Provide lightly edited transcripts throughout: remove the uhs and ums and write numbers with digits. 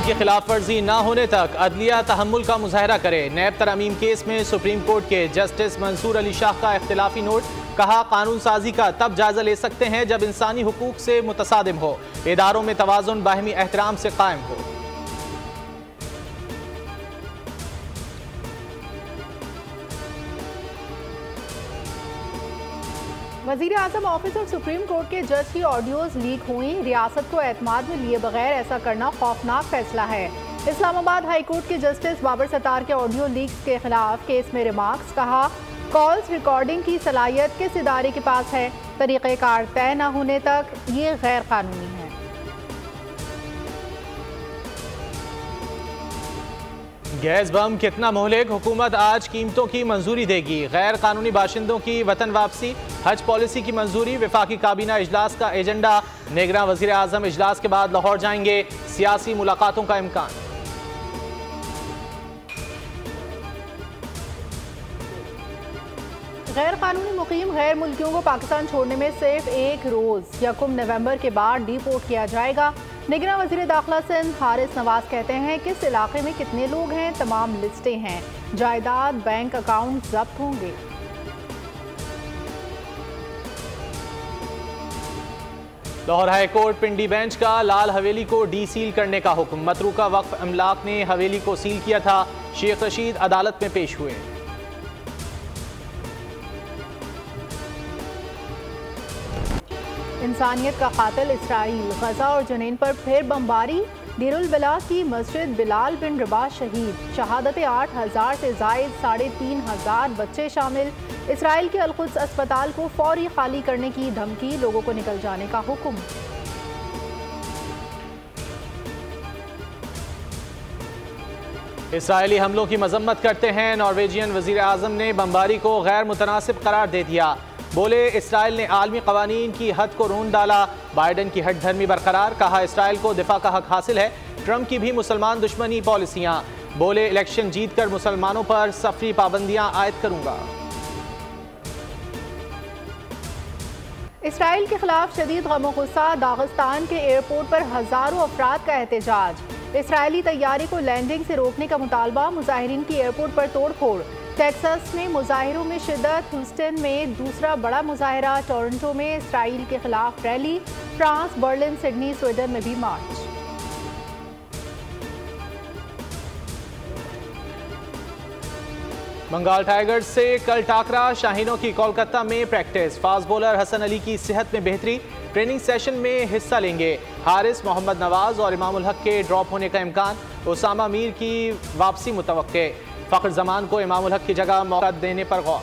की खिलाफ वर्जी न होने तक अदलिया तहम्मुल का मुजाहरा करे। नैब तरमीम केस में सुप्रीम कोर्ट के जस्टिस मंसूर अली शाह का इख्तिलाफी नोट। कहा, कानून साजी का तब जायजा ले सकते हैं जब इंसानी हुकूक से मुतसादिम हो, इदारों में तवाज़ुन बाहमी एहतराम से कायम हो। वज़ीर आज़म ऑफिस और सुप्रीम कोर्ट के जज की ऑडियोज लीक हुई। रियासत को एतमाद में लिए बगैर ऐसा करना खौफनाक फैसला है। इस्लामाबाद हाई कोर्ट के जस्टिस बाबर सत्तार के ऑडियो लीक्स के खिलाफ केस में रिमार्क्स। कहा, कॉल्स रिकॉर्डिंग की सलाहियत किस इदारे के पास है? तरीक़ेकार तय न होने तक ये गैर कानूनी है। गैस बम कितना मोहलिक, हुकूमत आज कीमतों की मंजूरी देगी। गैर कानूनी बाशिंदों की वतन वापसी, हज पॉलिसी की मंजूरी, विफाकी काबीना इजलास का एजेंडा। निगरान वज़ीर आज़म इजलास के बाद लाहौर जाएंगे, सियासी मुलाकातों का इम्कान। गैर कानूनी मुकीम गैर मुल्कियों को पाकिस्तान छोड़ने में सिर्फ एक रोज़ 1 नवंबर के बाद डिपोर्ट किया जाएगा। निगरान वज़ीर दाखिला सिंध हारिस नवाज कहते हैं, किस इलाके में कितने लोग हैं, तमाम लिस्टें हैं, जायदाद बैंक अकाउंट जब्त होंगे। लाहौर हाई कोर्ट पिंडी बेंच का लाल हवेली को डी सील करने का हुक्म। मतरूका वक्फ अमलाक ने हवेली को सील किया था। शेख रशीद अदालत में पेश हुए। इंसानियत का कातिल इसराइल, गजा और जनीन पर फिर बमबारी। दीरुल बला की मस्जिद बिलाल बिन रबाह शहीद। शहादत 8,000 से जायद 3,500 बच्चे शामिल। इसराइल के अल-कुद्स अस्पताल को फौरी खाली करने की धमकी, लोगों को निकल जाने का हुक्म। इसराइली हमलों की मजम्मत करते हैं नॉर्वेजियन वजीर आजम ने बमबारी को गैर मुतनासिब करार दे दिया। बोले, इसराइल ने आलमी कवानीन की हद को रोंद डाला। बाइडन की हट धर्मी बरकरार। कहा, इसराइल को दिफा का हक हासिल है। ट्रंप की भी मुसलमान दुश्मनी पॉलिसियां। बोले, इलेक्शन जीतकर मुसलमानों पर सफरी पाबंदियां आयद करूंगा। इसराइल के खिलाफ शदीद गम गुस्सा। दागिस्तान के एयरपोर्ट पर हजारों अफराद का एहतजाज। इसराइली तैयारी को लैंडिंग से रोकने का मुतालबा। मुजाहिरीन की एयरपोर्ट पर तोड़ फोड़। टेक्सास में मुजाहिरों में शिद्दत। ह्यूस्टन में दूसरा बड़ा मुजाहिरा। टोरंटो में इसराइल के खिलाफ rally. France, Berlin, Sydney, Sweden में भी मार्च। बंगाल टाइगर्स से कल टाकरा। शाहीनों की कोलकाता में practice. Fast bowler Hasan Ali की सेहत में बेहतरी। ट्रेनिंग सेशन में हिस्सा लेंगे। हारिस, मोहम्मद नवाज और इमामुल हक के ड्रॉप होने का इम्कान। उसामा मीर की वापसी मुतवक्के। फख्र जमान को इमामुल हक की जगह मौका देने पर गौर।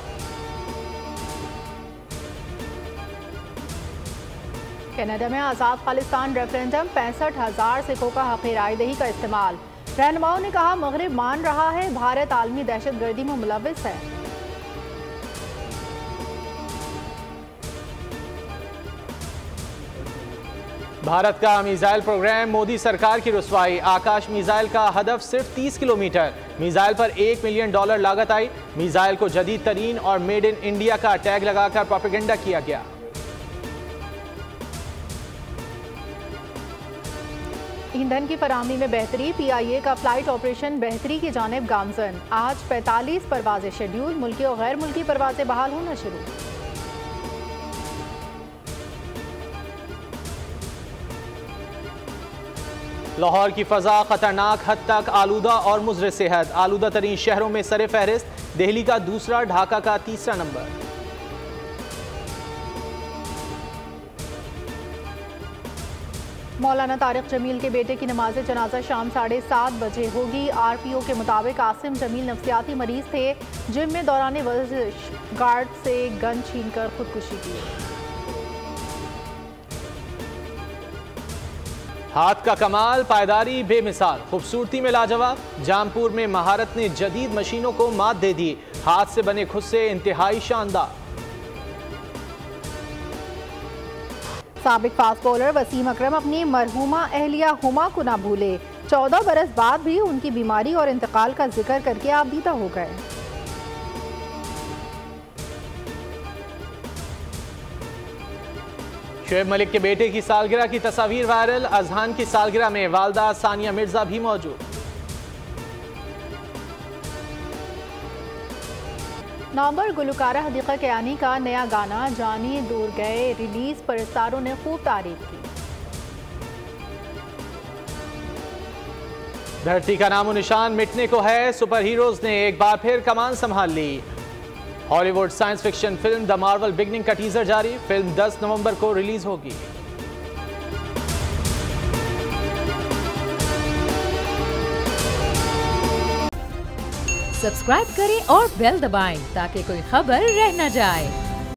कनाडा में आज़ाद खालिस्तान रेफरेंडम। 65,000 सिखों का हक़ रायदही का इस्तेमाल। रहनुमाओं ने कहा, मगरिब मान रहा है भारत आलमी दहशतगर्दी में मुलव्विस है। भारत का मिसाइल प्रोग्राम, मोदी सरकार की रुसवाई। आकाश मिसाइल का हदफ सिर्फ 30 किलोमीटर। मिसाइल पर $1 मिलियन लागत आई। मिसाइल को जदीद तरीन और मेड इन इंडिया का टैग लगाकर प्रोपेगेंडा किया गया। ईंधन की फराहमी में बेहतरी। PIA का फ्लाइट ऑपरेशन बेहतरी की जानिब गामजन। आज 45 परवाजें शेड्यूल। मुल्की और गैर मुल्की परवाजें बहाल होना शुरू। लाहौर की फ़ज़ा खतरनाक हद तक आलूदा और मुज़र सेहत। आलूदा तरीन शहरों में सरे फहरिस्त। दिल्ली का दूसरा, ढाका का तीसरा नंबर। मौलाना तारिक जमील के बेटे की नमाज जनाजा शाम 7:30 बजे होगी। RPO के मुताबिक आसिम जमील नफ्सियाती मरीज थे। जिम में दौरान वर्जिश गार्ड से गन छीनकर खुदकुशी की। हाथ का कमाल, पायदारी बेमिसाल, खूबसूरती में लाजवाब। जामपुर में महारत ने जदीद मशीनों को मात दे दी। हाथ से बने खुद से इंतहाई शानदार। साबिक फास्ट बॉलर वसीम अकरम अपनी मरहूमा अहलिया हुमा को ना भूले। 14 बरस बाद भी उनकी बीमारी और इंतकाल का जिक्र करके आबदीदा हो गए। शुएब मलिक के बेटे की सालगिरह की तस्वीर वायरल। अजहान की सालगिरह में वालदा सानिया मिर्जा भी मौजूद। नवंबर गुलकारा हदीका कियानी का नया गाना जानी दूर गए रिलीज पर स्टारों ने खूब तारीफ की। धरती का नामो निशान मिटने को है, सुपर हीरोज ने एक बार फिर कमान संभाल ली। Hollywood science fiction film the Marvel beginning का टीजर जारी। फिल्म 10 नवंबर को रिलीज होगी। सब्सक्राइब करें और बेल दबाएं ताकि कोई खबर रह न जाए।